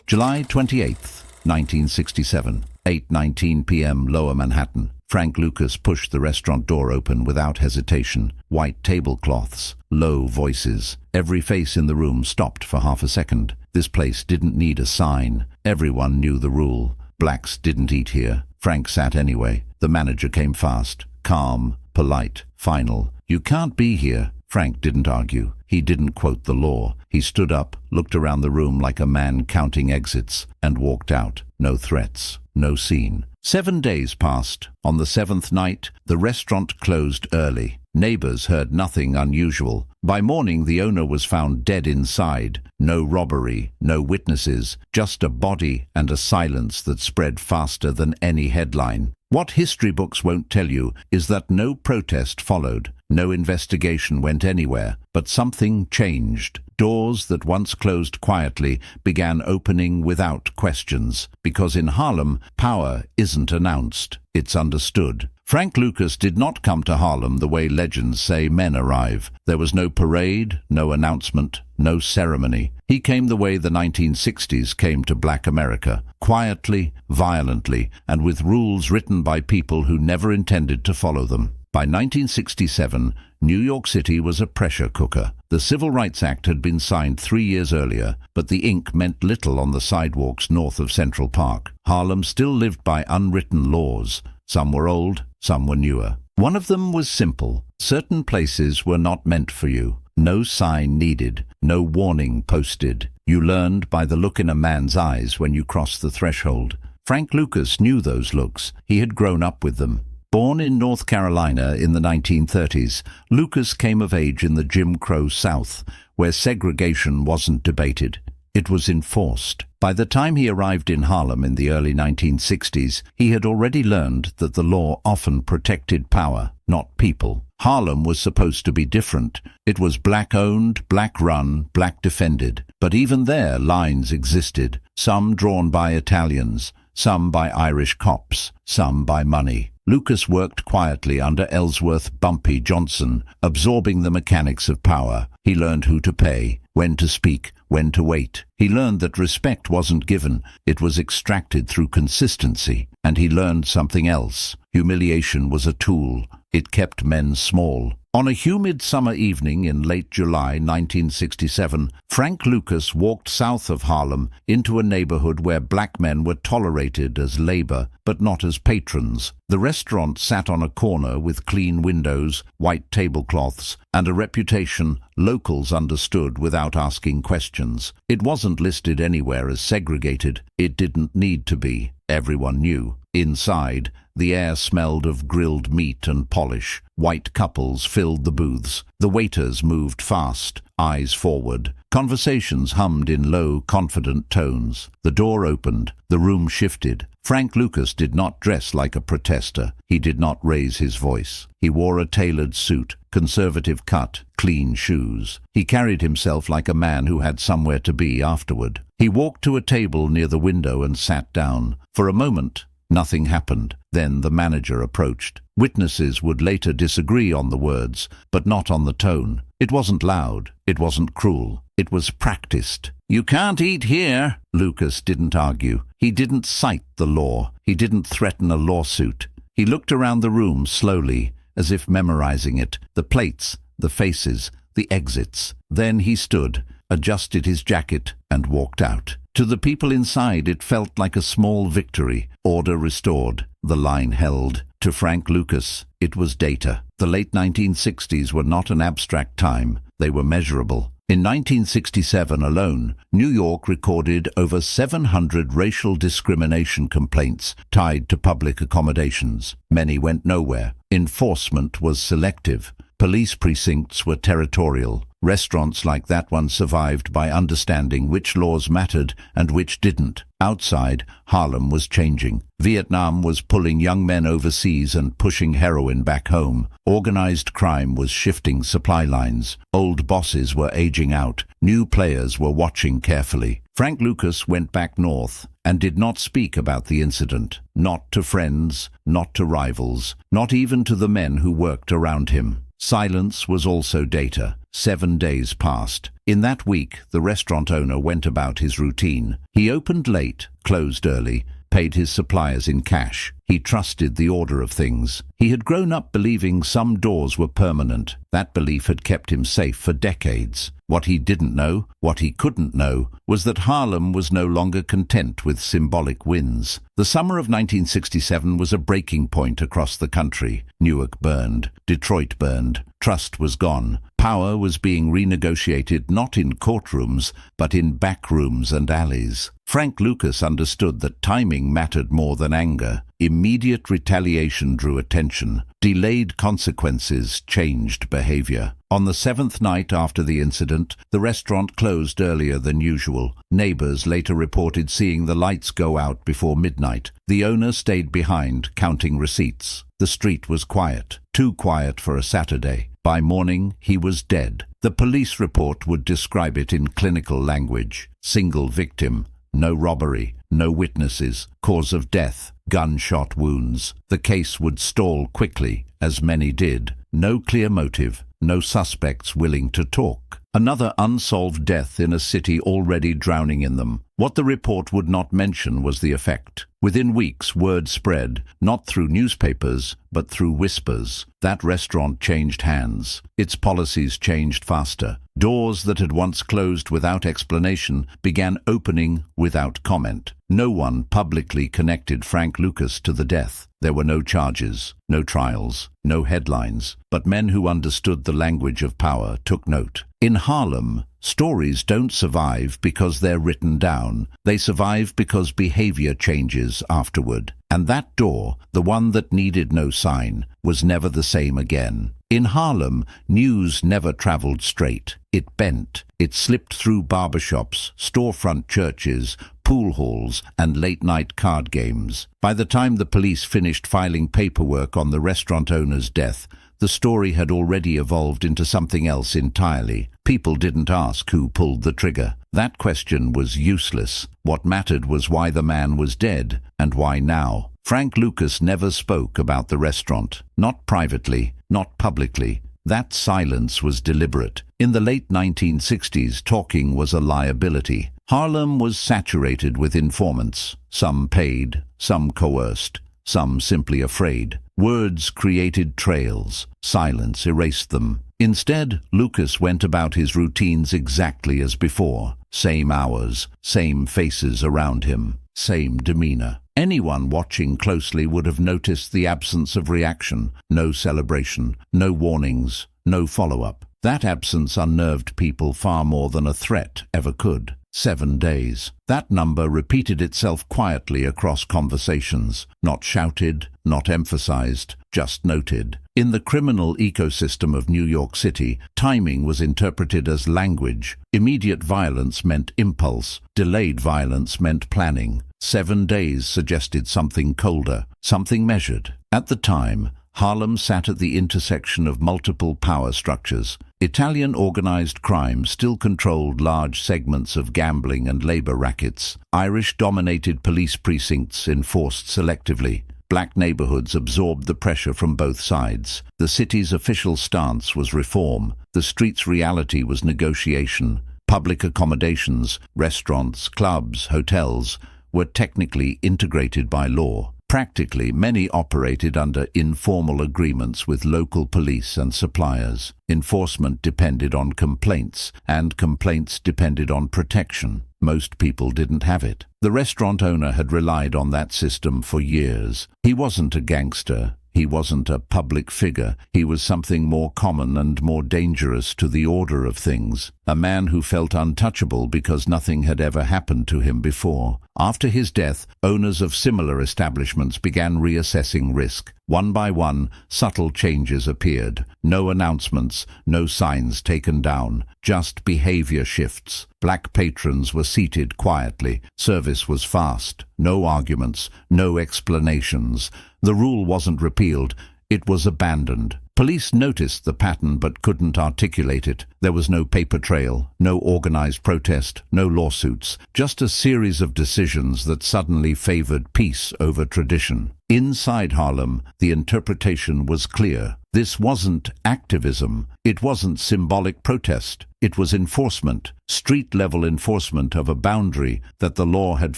July 28th, 1967, 8:19 p.m. Lower Manhattan. Frank Lucas pushed the restaurant door open without hesitation. White tablecloths, low voices. Every face in the room stopped for half a second. This place didn't need a sign. Everyone knew the rule. Blacks didn't eat here. Frank sat anyway. The manager came fast, calm, polite, final. "You can't be here." Frank didn't argue. He didn't quote the law. He stood up, looked around the room like a man counting exits, and walked out. No threats, no scene. 7 days passed. On the 7th night, the restaurant closed early. Neighbors heard nothing unusual. By morning, the owner was found dead inside. No robbery, no witnesses, just a body and a silence that spread faster than any headline. What history books won't tell you is that no protest followed. No investigation went anywhere, but something changed. Doors that once closed quietly began opening without questions, because in Harlem, power isn't announced, it's understood. Frank Lucas did not come to Harlem the way legends say men arrive. There was no parade, no announcement, no ceremony. He came the way the 1960s came to Black America, quietly, violently, and with rules written by people who never intended to follow them. By 1967, New York City was a pressure cooker. The Civil Rights Act had been signed 3 years earlier, but the ink meant little on the sidewalks north of Central Park. Harlem still lived by unwritten laws. Some were old, some were newer. One of them was simple. Certain places were not meant for you. No sign needed, no warning posted. You learned by the look in a man's eyes when you crossed the threshold. Frank Lucas knew those looks. He had grown up with them. Born in North Carolina in the 1930s, Lucas came of age in the Jim Crow South, where segregation wasn't debated. It was enforced. By the time he arrived in Harlem in the early 1960s, he had already learned that the law often protected power, not people. Harlem was supposed to be different. It was black-owned, black-run, black-defended. But even there, lines existed, some drawn by Italians, some by Irish cops, some by money. Lucas worked quietly under Ellsworth Bumpy Johnson, absorbing the mechanics of power. He learned who to pay, when to speak, when to wait. He learned that respect wasn't given, it was extracted through consistency. And he learned something else. Humiliation was a tool. It kept men small. On a humid summer evening in late July 1967, Frank Lucas walked south of Harlem into a neighborhood where black men were tolerated as labor, but not as patrons. The restaurant sat on a corner with clean windows, white tablecloths, and a reputation locals understood without asking questions. It wasn't listed anywhere as segregated. It didn't need to be. Everyone knew. Inside, the air smelled of grilled meat and polish. White couples filled the booths. The waiters moved fast, eyes forward. Conversations hummed in low, confident tones. The door opened. The room shifted. Frank Lucas did not dress like a protester. He did not raise his voice. He wore a tailored suit, conservative cut, clean shoes. He carried himself like a man who had somewhere to be afterward. He walked to a table near the window and sat down. For a moment, nothing happened. Then the manager approached. Witnesses would later disagree on the words, but not on the tone. It wasn't loud. It wasn't cruel. It was practiced. "You can't eat here." Lucas didn't argue. He didn't cite the law. He didn't threaten a lawsuit. He looked around the room slowly, as if memorizing it. The plates, the faces, the exits. Then he stood, adjusted his jacket, and walked out. To the people inside, it felt like a small victory. Order restored. The line held. To Frank Lucas, it was data. The late 1960s were not an abstract time. They were measurable. In 1967 alone, New York recorded over 700 racial discrimination complaints tied to public accommodations. Many went nowhere. Enforcement was selective. Police precincts were territorial. Restaurants like that one survived by understanding which laws mattered and which didn't. Outside, Harlem was changing. Vietnam was pulling young men overseas and pushing heroin back home. Organized crime was shifting supply lines. Old bosses were aging out. New players were watching carefully. Frank Lucas went back north and did not speak about the incident. Not to friends, not to rivals, not even to the men who worked around him. Silence was also data. 7 days passed. In that week, the restaurant owner went about his routine. He opened late, closed early, paid his suppliers in cash. He trusted the order of things. He had grown up believing some doors were permanent. That belief had kept him safe for decades. What he didn't know, what he couldn't know, was that Harlem was no longer content with symbolic wins. The summer of 1967 was a breaking point across the country. Newark burned. Detroit burned. Trust was gone. Power was being renegotiated not in courtrooms, but in back rooms and alleys. Frank Lucas understood that timing mattered more than anger. Immediate retaliation drew attention. Delayed consequences changed behavior. On the seventh night after the incident, the restaurant closed earlier than usual. Neighbors later reported seeing the lights go out before midnight. The owner stayed behind, counting receipts. The street was quiet, too quiet for a Saturday. By morning, he was dead. The police report would describe it in clinical language. Single victim, no robbery, no witnesses, cause of death, gunshot wounds. The case would stall quickly, as many did. No clear motive, no suspects willing to talk. Another unsolved death in a city already drowning in them. What the report would not mention was the effect. Within weeks, word spread, not through newspapers, but through whispers. That restaurant changed hands. Its policies changed faster. Doors that had once closed without explanation began opening without comment. No one publicly connected Frank Lucas to the death. There were no charges, no trials, no headlines, but men who understood the language of power took note. In Harlem, stories don't survive because they're written down. They survive because behavior changes afterward. And that door, the one that needed no sign, was never the same again. In Harlem, news never traveled straight. It bent. It slipped through barbershops, storefront churches, pool halls, and late-night card games. By the time the police finished filing paperwork on the restaurant owner's death, the story had already evolved into something else entirely. People didn't ask who pulled the trigger. That question was useless. What mattered was why the man was dead, and why now. Frank Lucas never spoke about the restaurant. Not privately, not publicly. That silence was deliberate. In the late 1960s, talking was a liability. Harlem was saturated with informants. Some paid, some coerced, some simply afraid. Words created trails. Silence erased them. Instead, Lucas went about his routines exactly as before. Same hours, same faces around him, same demeanor. Anyone watching closely would have noticed the absence of reaction, no celebration, no warnings, no follow-up. That absence unnerved people far more than a threat ever could. 7 days. That number repeated itself quietly across conversations, not shouted, not emphasized, just noted. In the criminal ecosystem of New York City, timing was interpreted as language. Immediate violence meant impulse. Delayed violence meant planning. 7 days suggested something colder, something measured. At the time, Harlem sat at the intersection of multiple power structures. Italian organized crime still controlled large segments of gambling and labor rackets. Irish-dominated police precincts enforced selectively. Black neighborhoods absorbed the pressure from both sides. The city's official stance was reform. The street's reality was negotiation. Public accommodations, restaurants, clubs, hotels were technically integrated by law. Practically, many operated under informal agreements with local police and suppliers. Enforcement depended on complaints, and complaints depended on protection. Most people didn't have it. The restaurant owner had relied on that system for years. He wasn't a gangster. He wasn't a public figure. He was something more common and more dangerous to the order of things. A man who felt untouchable because nothing had ever happened to him before. After his death, owners of similar establishments began reassessing risk. One by one, subtle changes appeared. No announcements, no signs taken down, just behavior shifts. Black patrons were seated quietly. Service was fast. No arguments, no explanations. The rule wasn't repealed, it was abandoned. Police noticed the pattern but couldn't articulate it. There was no paper trail, no organized protest, no lawsuits, just a series of decisions that suddenly favored peace over tradition. Inside Harlem, the interpretation was clear. This wasn't activism. It wasn't symbolic protest. It was enforcement, street-level enforcement of a boundary that the law had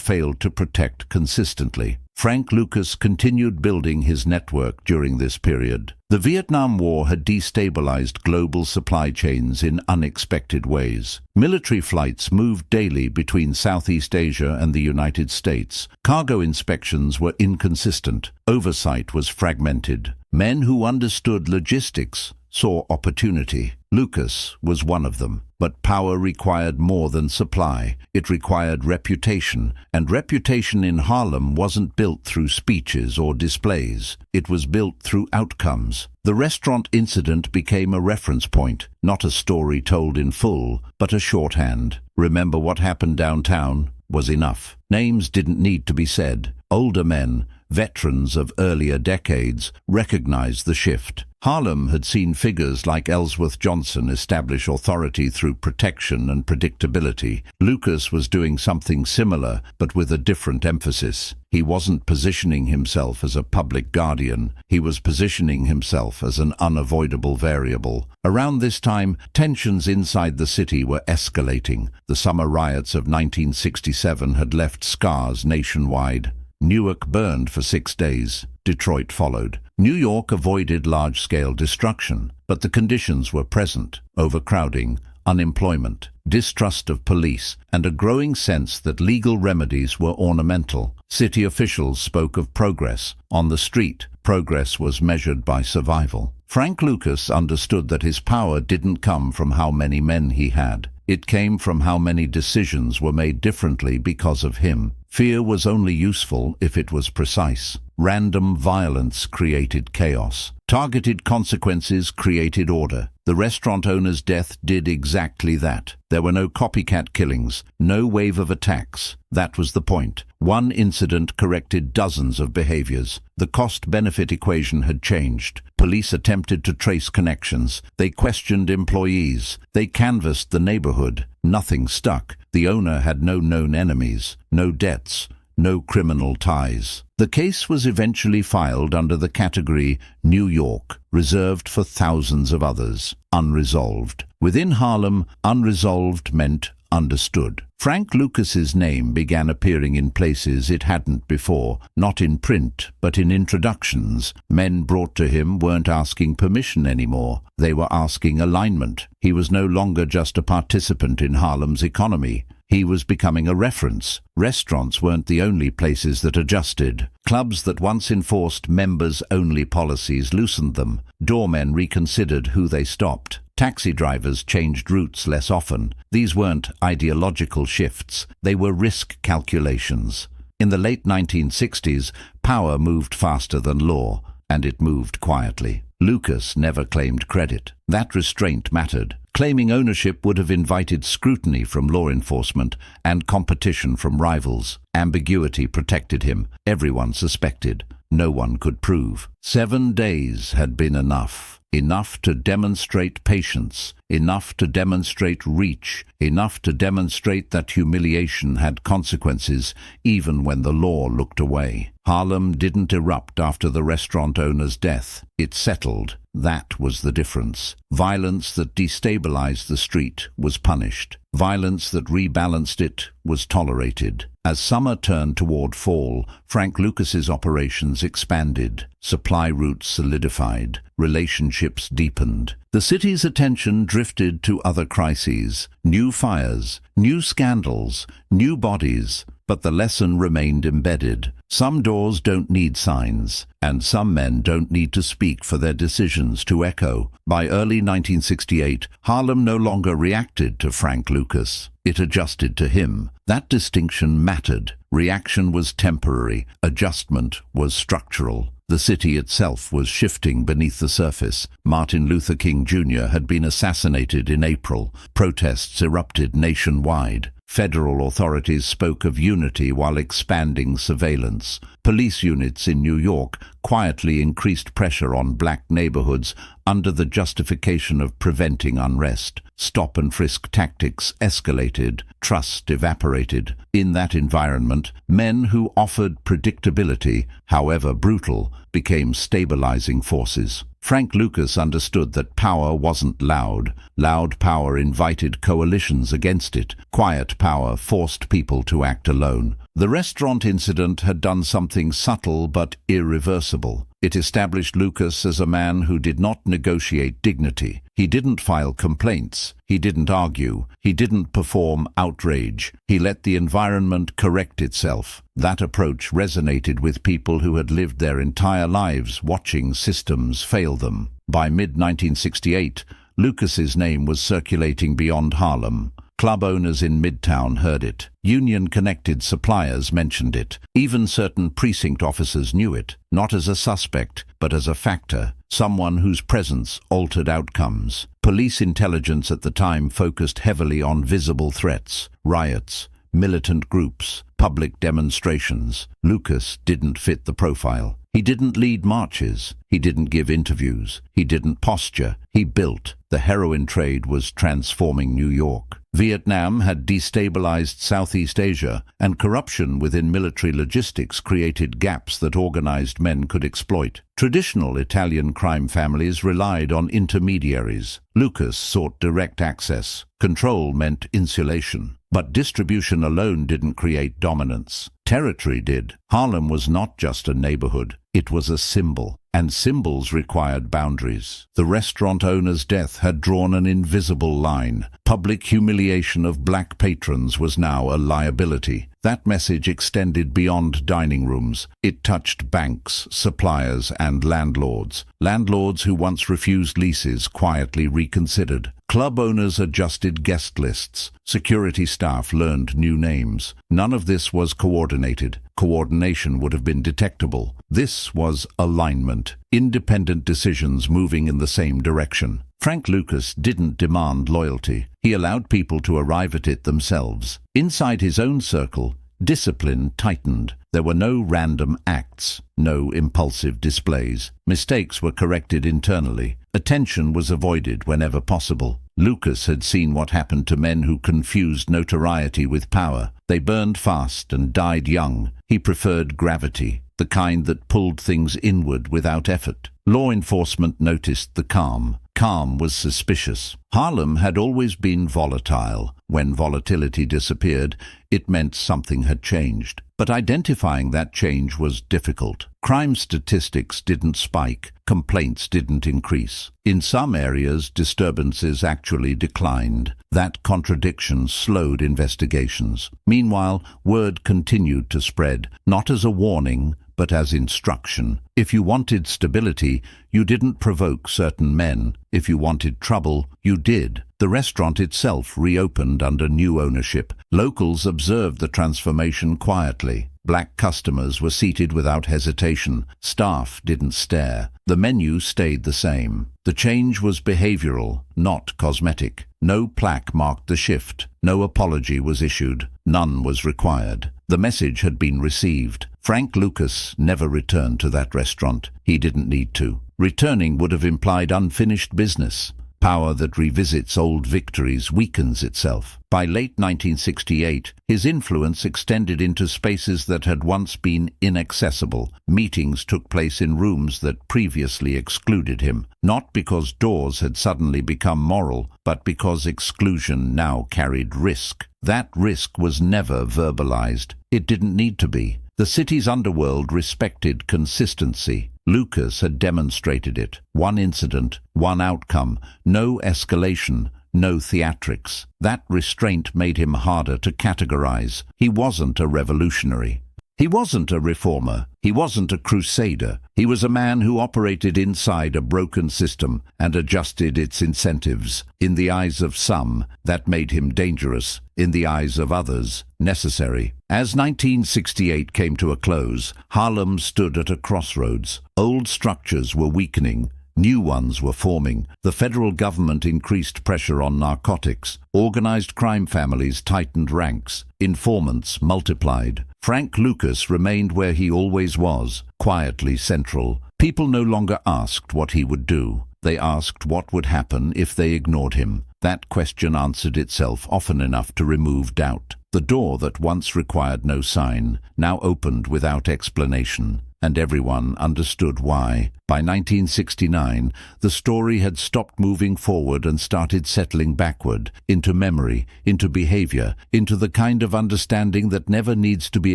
failed to protect consistently. Frank Lucas continued building his network during this period. The Vietnam War had destabilized global supply chains in unexpected ways. Military flights moved daily between Southeast Asia and the United States. Cargo inspections were inconsistent. Oversight was fragmented. Men who understood logistics saw opportunity. Lucas was one of them. But power required more than supply. It required reputation, and reputation in Harlem wasn't built through speeches or displays. It was built through outcomes. The restaurant incident became a reference point, not a story told in full, but a shorthand. Remember what happened downtown was enough. Names didn't need to be said. Older men, veterans of earlier decades, recognized the shift. Harlem had seen figures like Ellsworth Johnson establish authority through protection and predictability. Lucas was doing something similar, but with a different emphasis. He wasn't positioning himself as a public guardian. He was positioning himself as an unavoidable variable. Around this time, tensions inside the city were escalating. The summer riots of 1967 had left scars nationwide. Newark burned for 6 days. Detroit followed. New York avoided large-scale destruction, but the conditions were present: overcrowding, unemployment, distrust of police, and a growing sense that legal remedies were ornamental. City officials spoke of progress. On the street, progress was measured by survival. Frank Lucas understood that his power didn't come from how many men he had. It came from how many decisions were made differently because of him. Fear was only useful if it was precise. Random violence created chaos. Targeted consequences created order. The restaurant owner's death did exactly that. There were no copycat killings, no wave of attacks. That was the point. One incident corrected dozens of behaviors. The cost-benefit equation had changed. Police attempted to trace connections. They questioned employees. They canvassed the neighborhood. Nothing stuck. The owner had no known enemies, no debts, no criminal ties. The case was eventually filed under the category New York, reserved for thousands of others. Unresolved. Within Harlem, unresolved meant understood. Frank Lucas's name began appearing in places it hadn't before, not in print, but in introductions. Men brought to him weren't asking permission anymore. They were asking alignment. He was no longer just a participant in Harlem's economy. He was becoming a reference. Restaurants weren't the only places that adjusted. Clubs that once enforced members-only policies loosened them. Doormen reconsidered who they stopped. Taxi drivers changed routes less often. These weren't ideological shifts. They were risk calculations. In the late 1960s, power moved faster than law, and it moved quietly. Lucas never claimed credit. That restraint mattered. Claiming ownership would have invited scrutiny from law enforcement and competition from rivals. Ambiguity protected him. Everyone suspected. No one could prove. 7 days had been enough. Enough to demonstrate patience, enough to demonstrate reach, enough to demonstrate that humiliation had consequences even when the law looked away. Harlem didn't erupt after the restaurant owner's death. It settled. That was the difference. Violence that destabilized the street was punished. Violence that rebalanced it was tolerated. As summer turned toward fall, Frank Lucas's operations expanded. Supply routes solidified. Relationships deepened. The city's attention drifted to other crises. New fires, new scandals, new bodies. But the lesson remained embedded. Some doors don't need signs, and some men don't need to speak for their decisions to echo. By early 1968, Harlem no longer reacted to Frank Lucas. It adjusted to him. That distinction mattered. Reaction was temporary. Adjustment was structural. The city itself was shifting beneath the surface. Martin Luther King Jr. had been assassinated in April. Protests erupted nationwide. Federal authorities spoke of unity while expanding surveillance. Police units in New York quietly increased pressure on black neighborhoods under the justification of preventing unrest. Stop-and-frisk tactics escalated. Trust evaporated. In that environment, men who offered predictability, however brutal, became stabilizing forces. Frank Lucas understood that power wasn't loud. Loud power invited coalitions against it. Quiet power forced people to act alone. The restaurant incident had done something subtle but irreversible. It established Lucas as a man who did not negotiate dignity. He didn't file complaints. He didn't argue. He didn't perform outrage. He let the environment correct itself. That approach resonated with people who had lived their entire lives watching systems fail them. By mid-1968, Lucas's name was circulating beyond Harlem. Club owners in Midtown heard it. Union-connected suppliers mentioned it. Even certain precinct officers knew it, not as a suspect, but as a factor, someone whose presence altered outcomes. Police intelligence at the time focused heavily on visible threats, riots, militant groups, public demonstrations. Lucas didn't fit the profile. He didn't lead marches. He didn't give interviews. He didn't posture. He built. The heroin trade was transforming New York. Vietnam had destabilized Southeast Asia, and corruption within military logistics created gaps that organized men could exploit. Traditional Italian crime families relied on intermediaries. Lucas sought direct access. Control meant insulation. But distribution alone didn't create dominance. Territory did. Harlem was not just a neighborhood. It was a symbol. And symbols required boundaries. The restaurant owner's death had drawn an invisible line. Public humiliation of black patrons was now a liability. That message extended beyond dining rooms. It touched banks, suppliers, and landlords. Landlords who once refused leases quietly reconsidered. Club owners adjusted guest lists. Security staff learned new names. None of this was coordinated. Coordination would have been detectable. This was alignment. Independent decisions moving in the same direction. Frank Lucas didn't demand loyalty. He allowed people to arrive at it themselves. Inside his own circle, discipline tightened. There were no random acts, no impulsive displays. Mistakes were corrected internally. Attention was avoided whenever possible. Lucas had seen what happened to men who confused notoriety with power. They burned fast and died young. He preferred gravity, the kind that pulled things inward without effort. Law enforcement noticed the calm. Calm was suspicious. Harlem had always been volatile. When volatility disappeared, it meant something had changed. But identifying that change was difficult. Crime statistics didn't spike. Complaints didn't increase. In some areas, disturbances actually declined. That contradiction slowed investigations. Meanwhile, word continued to spread, not as a warning, but as instruction. If you wanted stability, you didn't provoke certain men. If you wanted trouble, you did. The restaurant itself reopened under new ownership. Locals observed the transformation quietly. Black customers were seated without hesitation. Staff didn't stare. The menu stayed the same. The change was behavioral, not cosmetic. No plaque marked the shift. No apology was issued. None was required. The message had been received. Frank Lucas never returned to that restaurant. He didn't need to. Returning would have implied unfinished business. Power that revisits old victories weakens itself. By late 1968, his influence extended into spaces that had once been inaccessible. Meetings took place in rooms that previously excluded him, not because doors had suddenly become moral, but because exclusion now carried risk. That risk was never verbalized. It didn't need to be. The city's underworld respected consistency. Lucas had demonstrated it. One incident, one outcome, no escalation, no theatrics. That restraint made him harder to categorize. He wasn't a revolutionary. He wasn't a reformer. He wasn't a crusader. He was a man who operated inside a broken system and adjusted its incentives. In the eyes of some, that made him dangerous. In the eyes of others, necessary. As 1968 came to a close, Harlem stood at a crossroads. Old structures were weakening. New ones were forming. The federal government increased pressure on narcotics. Organized crime families tightened ranks. Informants multiplied. Frank Lucas remained where he always was, quietly central. People no longer asked what he would do. They asked what would happen if they ignored him. That question answered itself often enough to remove doubt. The door that once required no sign now opened without explanation. and everyone understood why. By 1969, the story had stopped moving forward and started settling backward, into memory, into behavior, into the kind of understanding that never needs to be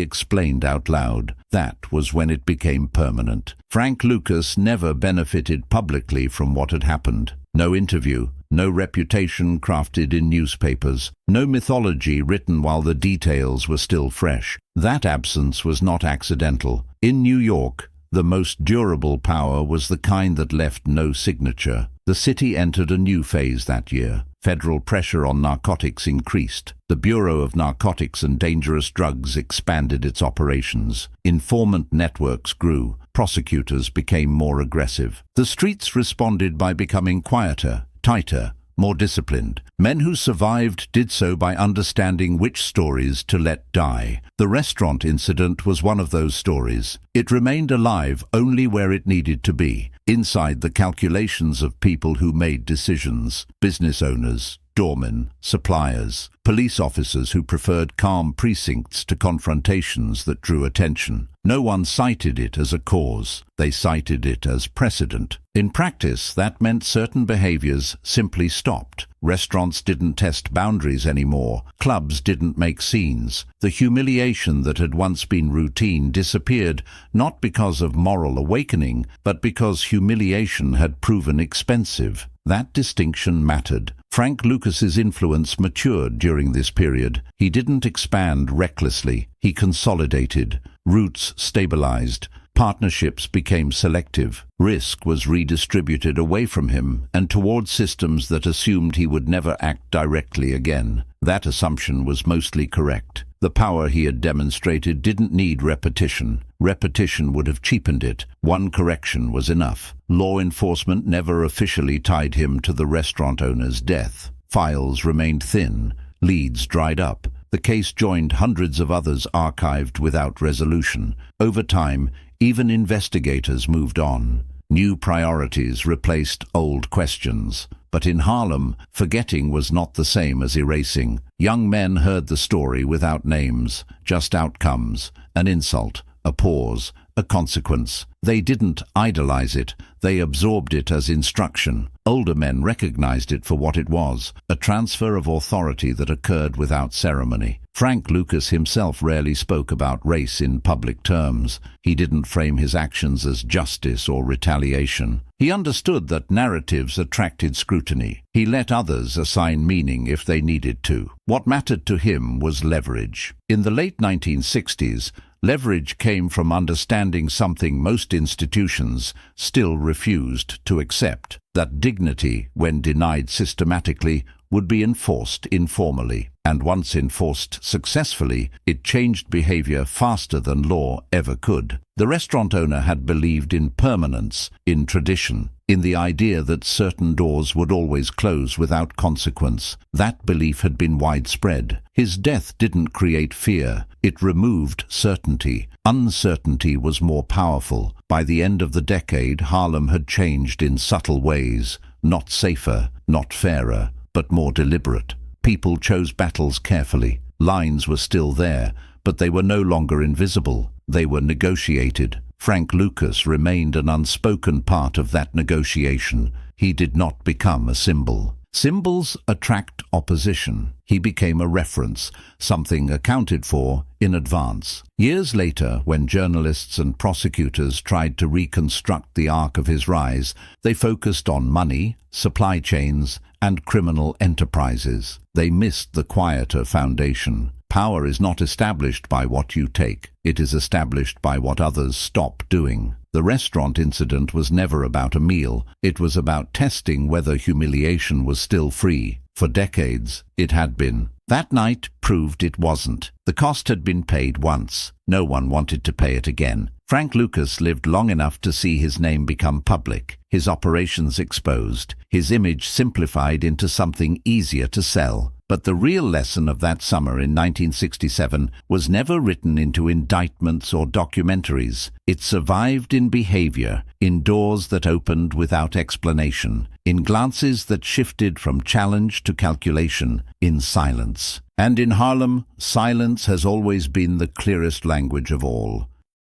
explained out loud. That was when it became permanent. Frank Lucas never benefited publicly from what had happened. No interview, no reputation crafted in newspapers, no mythology written while the details were still fresh. That absence was not accidental. In New York, the most durable power was the kind that left no signature. The city entered a new phase that year. Federal pressure on narcotics increased. The Bureau of Narcotics and Dangerous Drugs expanded its operations. Informant networks grew. Prosecutors became more aggressive. The streets responded by becoming quieter, tighter, more disciplined. Men who survived did so by understanding which stories to let die. The restaurant incident was one of those stories. It remained alive only where it needed to be, inside the calculations of people who made decisions, business owners, doormen, suppliers, police officers who preferred calm precincts to confrontations that drew attention. No one cited it as a cause. They cited it as precedent. In practice, that meant certain behaviors simply stopped. Restaurants didn't test boundaries anymore. Clubs didn't make scenes. The humiliation that had once been routine disappeared, not because of moral awakening, but because humiliation had proven expensive. That distinction mattered. Frank Lucas's influence matured during this period. He didn't expand recklessly. He consolidated. Roots stabilized. Partnerships became selective. Risk was redistributed away from him and toward systems that assumed he would never act directly again. That assumption was mostly correct. The power he had demonstrated didn't need repetition. Repetition would have cheapened it. One correction was enough. Law enforcement never officially tied him to the restaurant owner's death. Files remained thin. Leads dried up. The case joined hundreds of others archived without resolution. Over time, even investigators moved on. New priorities replaced old questions. But in Harlem, forgetting was not the same as erasing. Young men heard the story without names, just outcomes, an insult, a pause, a consequence. They didn't idolize it, they absorbed it as instruction. Older men recognized it for what it was, a transfer of authority that occurred without ceremony. Frank Lucas himself rarely spoke about race in public terms. He didn't frame his actions as justice or retaliation. He understood that narratives attracted scrutiny. He let others assign meaning if they needed to. What mattered to him was leverage. In the late 1960s, leverage came from understanding something most institutions still refused to accept, that dignity, when denied systematically, would be enforced informally. And once enforced successfully, it changed behavior faster than law ever could. The restaurant owner had believed in permanence, in tradition, in the idea that certain doors would always close without consequence. That belief had been widespread. His death didn't create fear, it removed certainty. Uncertainty was more powerful. By the end of the decade, Harlem had changed in subtle ways, not safer, not fairer, but more deliberate. People chose battles carefully. Lines were still there, but they were no longer invisible. They were negotiated. Frank Lucas remained an unspoken part of that negotiation. He did not become a symbol. Symbols attract opposition. He became a reference, something accounted for in advance. Years later, when journalists and prosecutors tried to reconstruct the arc of his rise, they focused on money, supply chains, and criminal enterprises. They missed the quieter foundation. Power is not established by what you take. It is established by what others stop doing. The restaurant incident was never about a meal. It was about testing whether humiliation was still free. For decades, it had been. That night proved it wasn't. The cost had been paid once. No one wanted to pay it again. Frank Lucas lived long enough to see his name become public, his operations exposed, his image simplified into something easier to sell. But the real lesson of that summer in 1967 was never written into indictments or documentaries. It survived in behavior, in doors that opened without explanation, in glances that shifted from challenge to calculation, in silence. And in Harlem, silence has always been the clearest language of all.